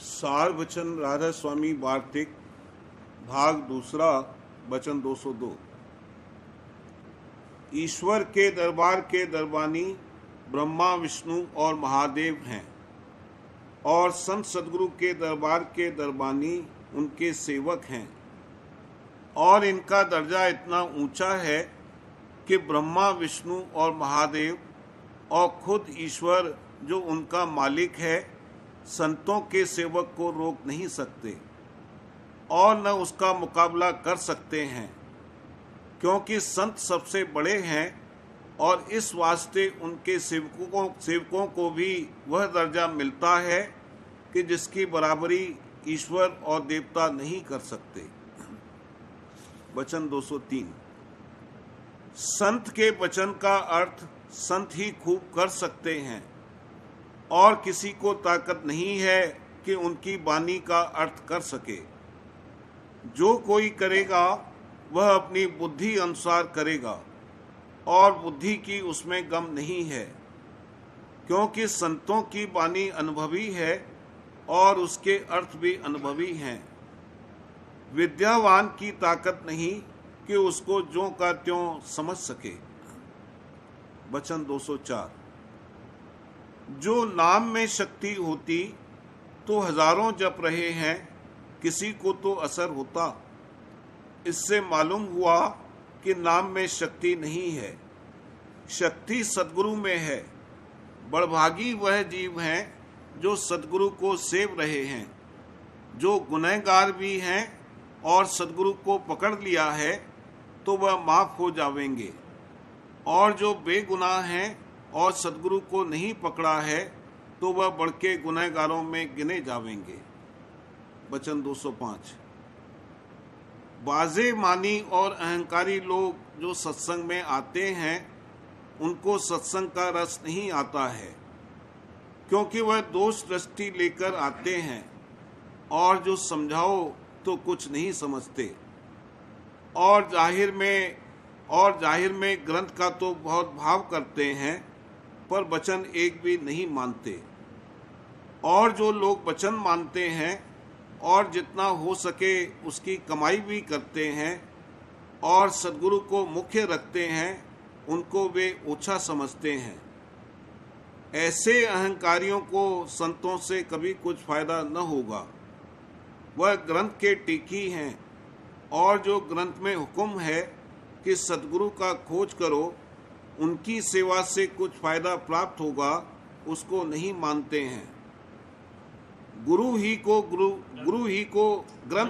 सार वचन राधा स्वामी वार्तिक भाग दूसरा वचन 202। ईश्वर के दरबार के दरबानी ब्रह्मा विष्णु और महादेव हैं और संत सदगुरु के दरबार के दरबानी उनके सेवक हैं और इनका दर्जा इतना ऊंचा है कि ब्रह्मा विष्णु और महादेव और खुद ईश्वर जो उनका मालिक है संतों के सेवक को रोक नहीं सकते और न उसका मुकाबला कर सकते हैं, क्योंकि संत सबसे बड़े हैं और इस वास्ते उनके सेवकों को भी वह दर्जा मिलता है कि जिसकी बराबरी ईश्वर और देवता नहीं कर सकते। वचन 203। संत के वचन का अर्थ संत ही खूब कर सकते हैं और किसी को ताकत नहीं है कि उनकी वाणी का अर्थ कर सके। जो कोई करेगा वह अपनी बुद्धि अनुसार करेगा और बुद्धि की उसमें गम नहीं है, क्योंकि संतों की वाणी अनुभवी है और उसके अर्थ भी अनुभवी हैं। विद्यावान की ताकत नहीं कि उसको ज्यों का त्यों समझ सके। वचन 204। जो नाम में शक्ति होती तो हजारों जप रहे हैं, किसी को तो असर होता। इससे मालूम हुआ कि नाम में शक्ति नहीं है, शक्ति सद्गुरु में है। बड़भागी वह जीव हैं जो सद्गुरु को सेव रहे हैं। जो गुनहगार भी हैं और सद्गुरु को पकड़ लिया है तो वह माफ हो जावेंगे, और जो बेगुनाह हैं और सद्गुरु को नहीं पकड़ा है तो वह बड़के गुनहगारों में गिने जावेंगे। वचन 205। बाजे मानी और अहंकारी लोग जो सत्संग में आते हैं उनको सत्संग का रस नहीं आता है, क्योंकि वह दोष दृष्टि लेकर आते हैं और जो समझाओ तो कुछ नहीं समझते, और जाहिर में ग्रंथ का तो बहुत भाव करते हैं पर वचन एक भी नहीं मानते। और जो लोग वचन मानते हैं और जितना हो सके उसकी कमाई भी करते हैं और सद्गुरु को मुख्य रखते हैं, उनको वे ओछा समझते हैं। ऐसे अहंकारियों को संतों से कभी कुछ फायदा न होगा। वह ग्रंथ के टीकी हैं और जो ग्रंथ में हुक्म है कि सद्गुरु का खोज करो, उनकी सेवा से कुछ फायदा प्राप्त होगा, उसको नहीं मानते हैं। ग्रंथ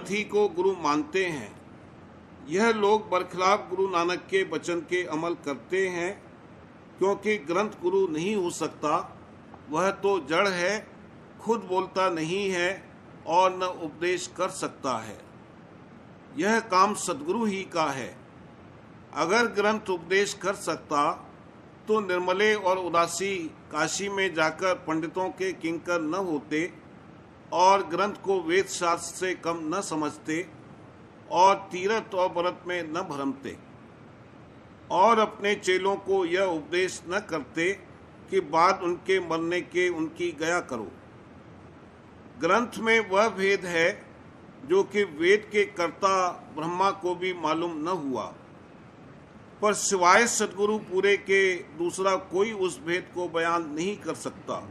ही को गुरु मानते हैं। यह लोग बरखिलाफ गुरु नानक के वचन के अमल करते हैं, क्योंकि ग्रंथ गुरु नहीं हो सकता। वह तो जड़ है, खुद बोलता नहीं है और न उपदेश कर सकता है। यह काम सद्गुरु ही का है। अगर ग्रंथ उपदेश कर सकता तो निर्मले और उदासी काशी में जाकर पंडितों के किंकर न होते और ग्रंथ को वेद शास्त्र से कम न समझते और तीर्थ और व्रत में न भरमते और अपने चेलों को यह उपदेश न करते कि बाद उनके मरने के उनकी गया करो। ग्रंथ में वह भेद है जो कि वेद के कर्ता ब्रह्मा को भी मालूम न हुआ, पर सिवाय सद्गुरु पूरे के दूसरा कोई उस भेद को बयान नहीं कर सकता।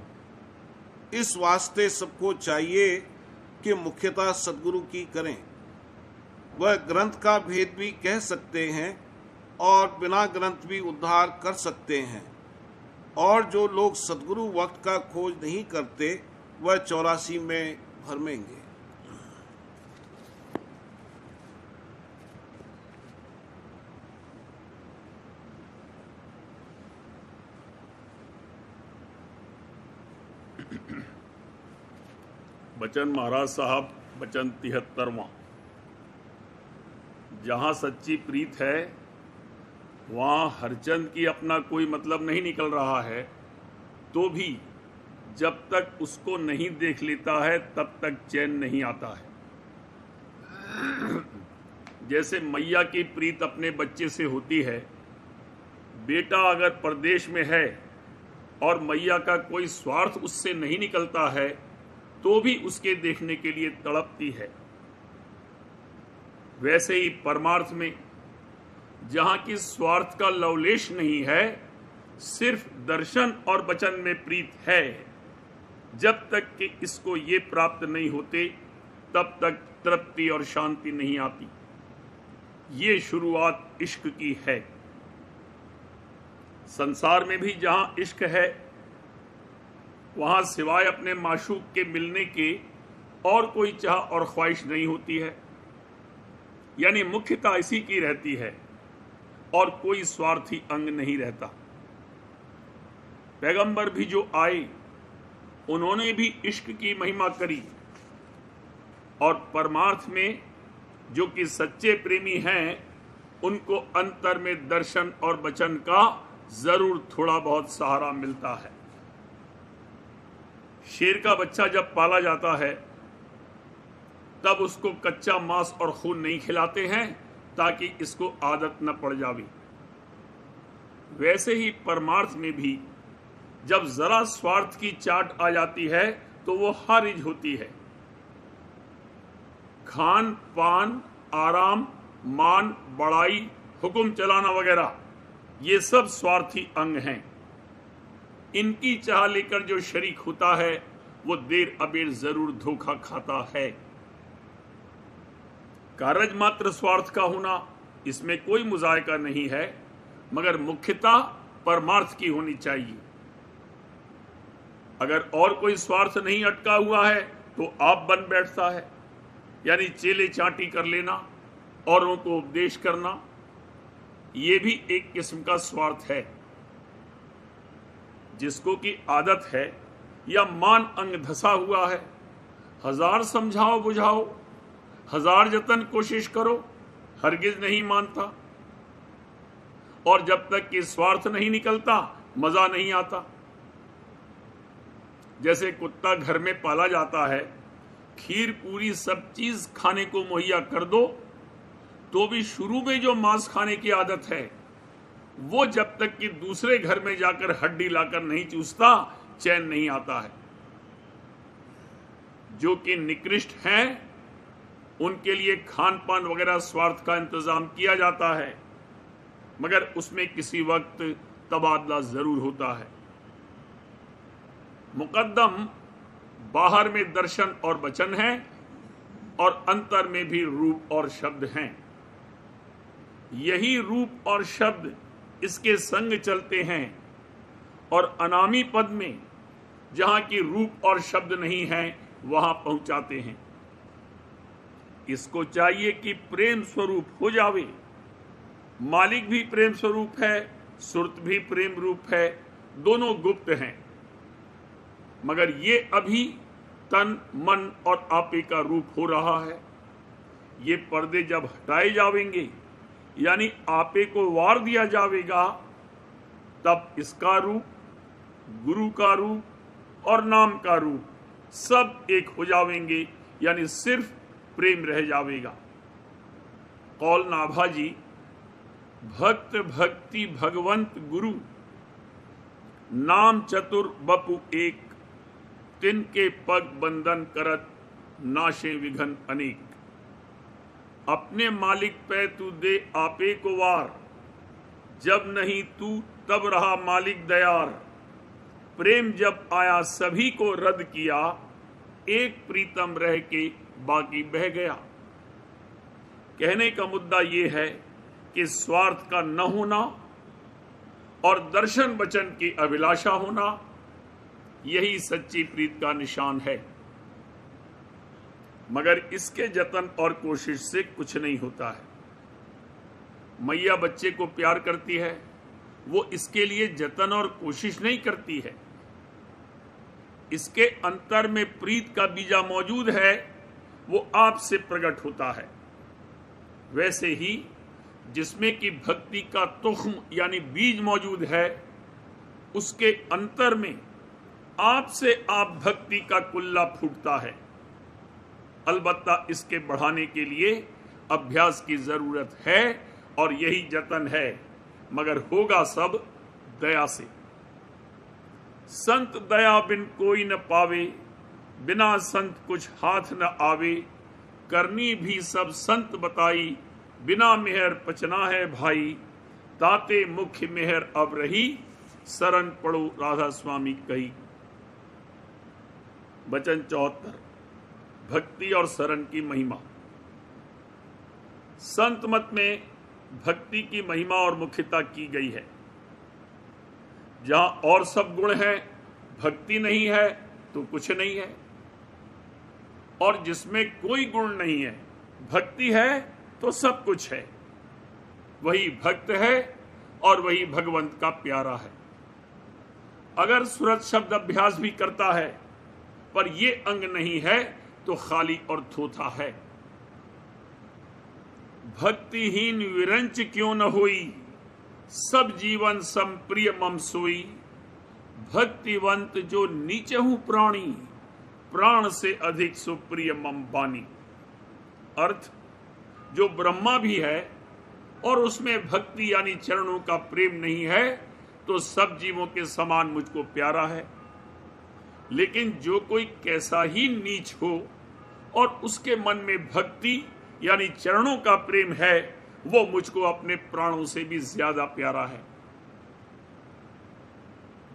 इस वास्ते सबको चाहिए कि मुख्यतः सद्गुरु की करें। वह ग्रंथ का भेद भी कह सकते हैं और बिना ग्रंथ भी उद्धार कर सकते हैं, और जो लोग सद्गुरु वक्त का खोज नहीं करते वह 84 में भरमेंगे। बचन महाराज साहब, बचन 73वां। जहाँ सच्ची प्रीत है वहाँ हरचंद की अपना कोई मतलब नहीं निकल रहा है, तो भी जब तक उसको नहीं देख लेता है तब तक चैन नहीं आता है। जैसे मैया की प्रीत अपने बच्चे से होती है। बेटा अगर परदेश में है और मैया का कोई स्वार्थ उससे नहीं निकलता है तो भी उसके देखने के लिए तड़पती है। वैसे ही परमार्थ में जहां की स्वार्थ का लवलेश नहीं है, सिर्फ दर्शन और वचन में प्रीत है, जब तक कि इसको ये प्राप्त नहीं होते तब तक तृप्ति और शांति नहीं आती। ये शुरुआत इश्क की है। संसार में भी जहां इश्क है, वहां सिवाय अपने माशूक के मिलने के और कोई चाह और ख्वाहिश नहीं होती है, यानी मुख्यता इसी की रहती है और कोई स्वार्थी अंग नहीं रहता। पैगंबर भी जो आए, उन्होंने भी इश्क की महिमा करी, और परमार्थ में जो कि सच्चे प्रेमी हैं, उनको अंतर में दर्शन और वचन का जरूर थोड़ा बहुत सहारा मिलता है। शेर का बच्चा जब पाला जाता है, तब उसको कच्चा मांस और खून नहीं खिलाते हैं ताकि इसको आदत न पड़ जावे। वैसे ही परमार्थ में भी जब जरा स्वार्थ की चाट आ जाती है तो वो हारिज होती है। खान पान, आराम, मान, बड़ाई, हुक्म चलाना वगैरह, ये सब स्वार्थी अंग हैं। इनकी चाह लेकर जो शरीक होता है, वो देर अबेर जरूर धोखा खाता है। कारज मात्र स्वार्थ का होना, इसमें कोई मुजायका नहीं है, मगर मुख्यता परमार्थ की होनी चाहिए। अगर और कोई स्वार्थ नहीं अटका हुआ है तो आप बन बैठता है, यानी चेले चाटी कर लेना, औरों को उपदेश करना, ये भी एक किस्म का स्वार्थ है। जिसको की आदत है या मान अंग धसा हुआ है, हजार समझाओ बुझाओ, हजार जतन कोशिश करो, हरगिज नहीं मानता, और जब तक कि स्वार्थ नहीं निकलता मजा नहीं आता। जैसे कुत्ता घर में पाला जाता है, खीर पूरी सब चीज खाने को मुहैया कर दो, तो भी शुरू में जो मांस खाने की आदत है, वो जब तक कि दूसरे घर में जाकर हड्डी लाकर नहीं चूसता, चैन नहीं आता है। जो कि निकृष्ट हैं, उनके लिए खान पान वगैरह स्वार्थ का इंतजाम किया जाता है, मगर उसमें किसी वक्त तबादला जरूर होता है। मुकद्दम बाहर में दर्शन और वचन है, और अंतर में भी रूप और शब्द हैं। यही रूप और शब्द इसके संग चलते हैं, और अनामी पद में जहां की रूप और शब्द नहीं है, वहां पहुंचाते हैं। इसको चाहिए कि प्रेम स्वरूप हो जावे। मालिक भी प्रेम स्वरूप है, सुरत भी प्रेम रूप है, दोनों गुप्त हैं, मगर ये अभी तन मन और आपे का रूप हो रहा है। ये पर्दे जब हटाए जावेंगे, यानी आपे को वार दिया जाएगा, तब इसका रूप, गुरु का रूप और नाम का रूप सब एक हो जावेंगे, यानी सिर्फ प्रेम रह जाएगा। कौल नाभा जी, भक्त भक्ति भगवंत गुरु, नाम चतुर बपु एक, तिनके पग बंधन करत, नाशे विघन अनेक। अपने मालिक पे तू दे आपे को वार, जब नहीं तू तब रहा मालिक दयार। प्रेम जब आया सभी को रद्द किया, एक प्रीतम रह के बाकी बह गया। कहने का मुद्दा यह है कि स्वार्थ का न होना और दर्शन वचन की अभिलाषा होना, यही सच्ची प्रीत का निशान है। मगर इसके जतन और कोशिश से कुछ नहीं होता है। मैया बच्चे को प्यार करती है, वो इसके लिए जतन और कोशिश नहीं करती है। इसके अंतर में प्रीत का बीजा मौजूद है, वो आपसे प्रकट होता है। वैसे ही जिसमें कि भक्ति का तुख्म यानी बीज मौजूद है, उसके अंतर में आपसे आप भक्ति का कुल्ला फूटता है। अलबत्ता इसके बढ़ाने के लिए अभ्यास की जरूरत है, और यही जतन है, मगर होगा सब दया से। संत दया बिन कोई न पावे, बिना संत कुछ हाथ न आवे, करनी भी सब संत बताई, बिना मेहर पचना है भाई, ताते मुख्य मेहर अब रही, शरण पड़ो राधा स्वामी कही। वचन 74, भक्ति और शरण की महिमा। संत मत में भक्ति की महिमा और मुख्यता की गई है। जहां और सब गुण हैं, भक्ति नहीं है तो कुछ नहीं है, और जिसमें कोई गुण नहीं है, भक्ति है तो सब कुछ है। वही भक्त है और वही भगवंत का प्यारा है। अगर सुरत शब्द अभ्यास भी करता है पर ये अंग नहीं है तो खाली और थोथा है। भक्तिहीन विरंच क्यों न होई, सब जीवन संप्रिय मम सोई, भक्तिवंत जो नीचे हूं प्राणी, प्राण से अधिक सुप्रिय मम बानी। अर्थ, जो ब्रह्मा भी है और उसमें भक्ति यानी चरणों का प्रेम नहीं है तो सब जीवों के समान मुझको प्यारा है। लेकिन जो कोई कैसा ही नीच हो और उसके मन में भक्ति यानी चरणों का प्रेम है, वो मुझको अपने प्राणों से भी ज्यादा प्यारा है।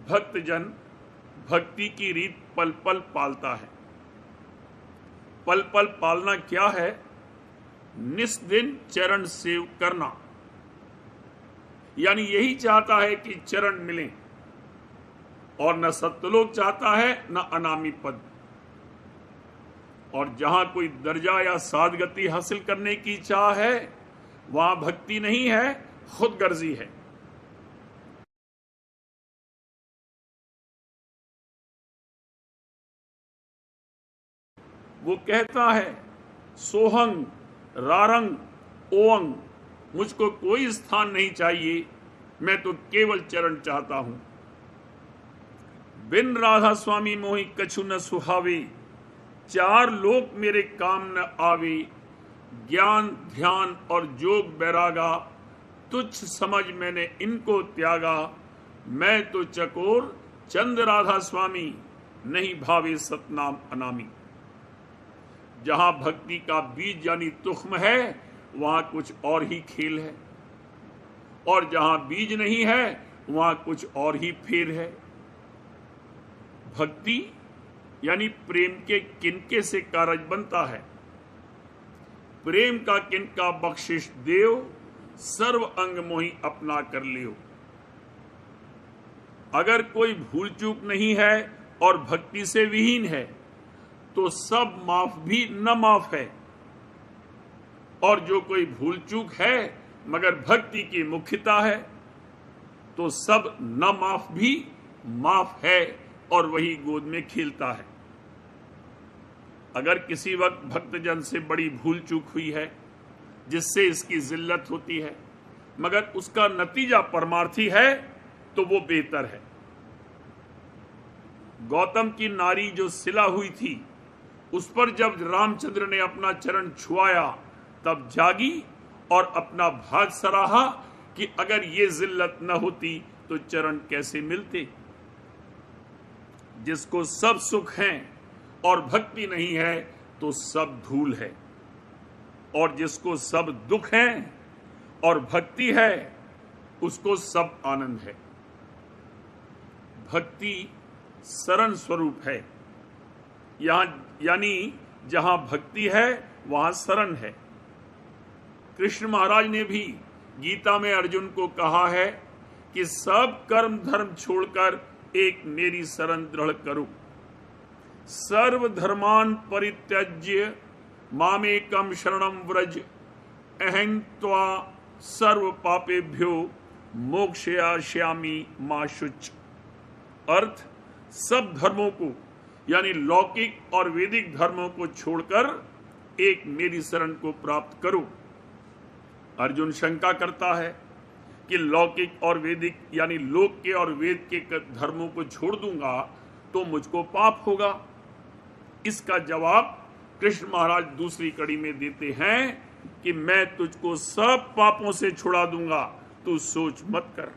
भक्तजन भक्ति की रीत पल पल पालता है। पल पल पालना क्या है? निस्दिन चरण सेव करना, यानी यही चाहता है कि चरण मिले, और न सत्यलोक चाहता है न अनामी पद। और जहां कोई दर्जा या सादगति हासिल करने की चाह है, वहां भक्ति नहीं है, खुदगर्जी है। वो कहता है, सोहंग रारंग ओंग, मुझको कोई स्थान नहीं चाहिए, मैं तो केवल चरण चाहता हूं। बिन राधा स्वामी मोहि कछु न सुहावे, चार लोक मेरे काम न आवे, ज्ञान ध्यान और जोग बैरागा, तुच्छ समझ मैंने इनको त्यागा, मैं तो चकोर चंद राधा स्वामी, नहीं भावे सतनाम अनामी। जहां भक्ति का बीज यानी तुख्म है, वहां कुछ और ही खेल है, और जहां बीज नहीं है वहां कुछ और ही फेर है। भक्ति यानी प्रेम के किनके से कारज बनता है। प्रेम का किनका बख्शिश देव, सर्व अंग मोहि अपना कर लियो। अगर कोई भूल चूक नहीं है और भक्ति से विहीन है तो सब माफ भी न माफ है, और जो कोई भूल चूक है मगर भक्ति की मुख्यता है तो सब न माफ भी माफ है, और वही गोद में खेलता है। अगर किसी वक्त भक्तजन से बड़ी भूल चूक हुई है जिससे इसकी जिल्लत होती है, मगर उसका नतीजा परमार्थी है, तो वो बेहतर है। गौतम की नारी जो सिला हुई थी, उस पर जब रामचंद्र ने अपना चरण छुआया तब जागी और अपना भाग सराहा कि अगर ये जिल्लत न होती तो चरण कैसे मिलते। जिसको सब सुख है और भक्ति नहीं है तो सब धूल है, और जिसको सब दुख है और भक्ति है उसको सब आनंद है। भक्ति शरण स्वरूप है, यानी जहां भक्ति है वहां शरण है। कृष्ण महाराज ने भी गीता में अर्जुन को कहा है कि सब कर्म धर्म छोड़कर एक मेरी शरण दृढ़ करो। सर्व धर्मान परित्यज्य मामेकम शरणम व्रज, अहं त्वा सर्व पापेभ्यो मोक्षयास्यामि मा शुच। अर्थ, सब धर्मों को यानी लौकिक और वैदिक धर्मों को छोड़कर एक मेरी शरण को प्राप्त करो। अर्जुन शंका करता है कि लौकिक और वैदिक यानी लोक के और वेद के धर्मों को छोड़ दूंगा तो मुझको पाप होगा। इसका जवाब कृष्ण महाराज दूसरी कड़ी में देते हैं कि मैं तुझको सब पापों से छुड़ा दूंगा, तू सोच मत कर।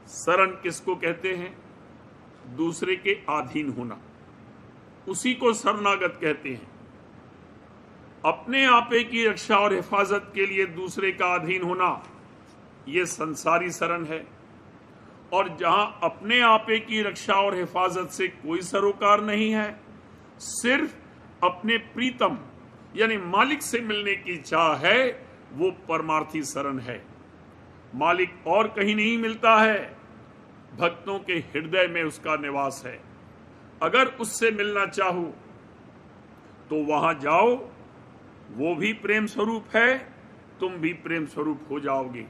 शरण किसको कहते हैं? दूसरे के अधीन होना। उसी को शरणागत कहते हैं। अपने आपे की रक्षा और हिफाजत के लिए दूसरे का अधीन होना, यह संसारी शरण है। और जहां अपने आपे की रक्षा और हिफाजत से कोई सरोकार नहीं है, सिर्फ अपने प्रीतम यानी मालिक से मिलने की चाह है, वो परमार्थी शरण है। मालिक और कहीं नहीं मिलता है, भक्तों के हृदय में उसका निवास है। अगर उससे मिलना चाहो तो वहां जाओ, वो भी प्रेम स्वरूप है, तुम भी प्रेम स्वरूप हो जाओगे।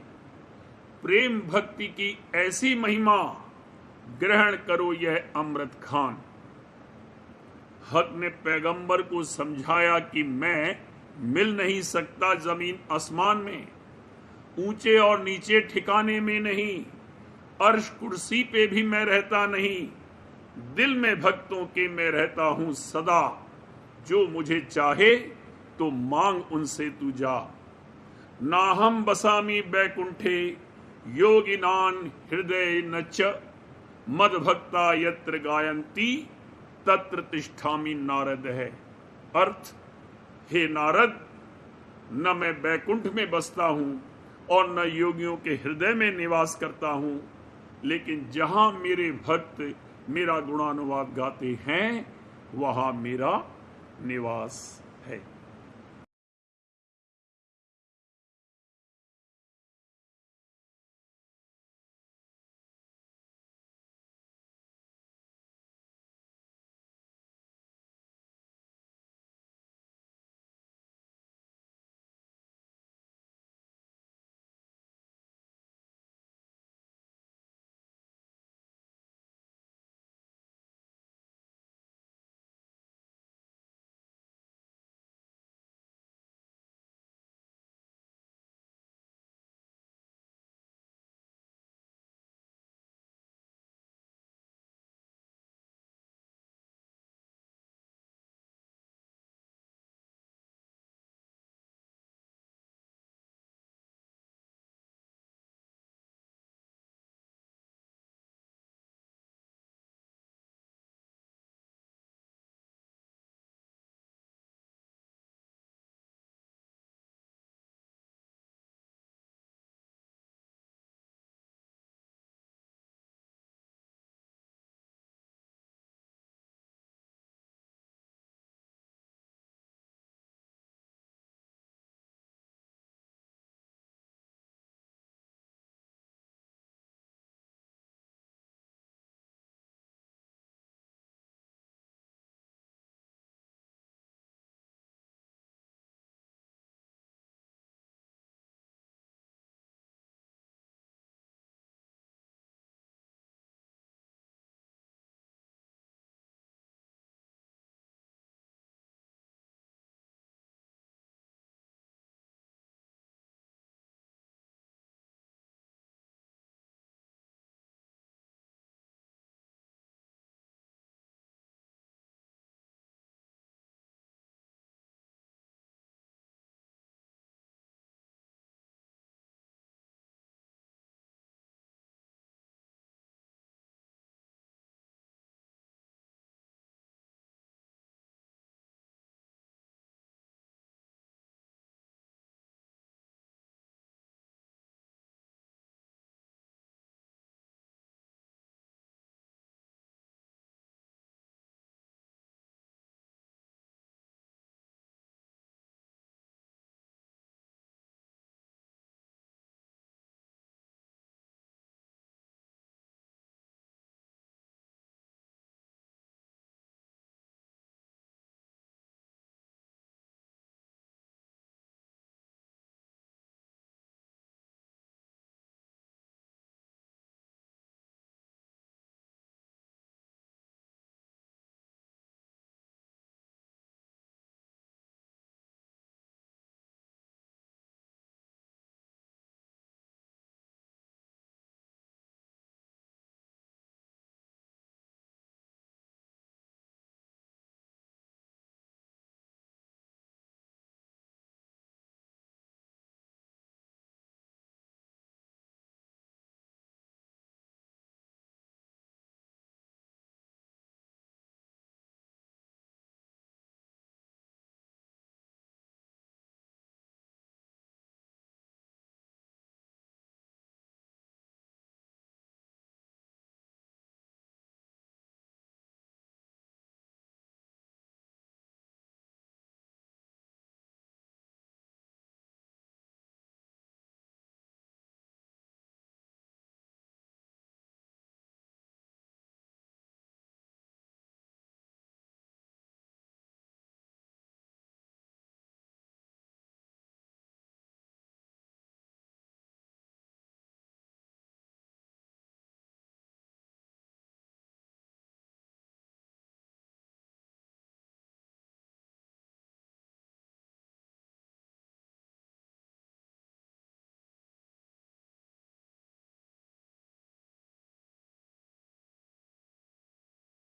प्रेम भक्ति की ऐसी महिमा, ग्रहण करो यह अमृत खान। हक ने पैगंबर को समझाया कि मैं मिल नहीं सकता जमीन आसमान में, ऊंचे और नीचे ठिकाने में नहीं, अर्श कुर्सी पे भी मैं रहता नहीं, दिल में भक्तों के मैं रहता हूं सदा। जो मुझे चाहे तो मांग उनसे तू जा। नाहम बसामी बैकुंठे योगिनान हृदय नच, मद भक्ता यत्र गायंती तत्र तिष्ठामि नारद है। अर्थ, हे नारद, न मैं बैकुंठ में बसता हूं और न योगियों के हृदय में निवास करता हूं, लेकिन जहां मेरे भक्त मेरा गुणानुवाद गाते हैं, वहां मेरा निवास है।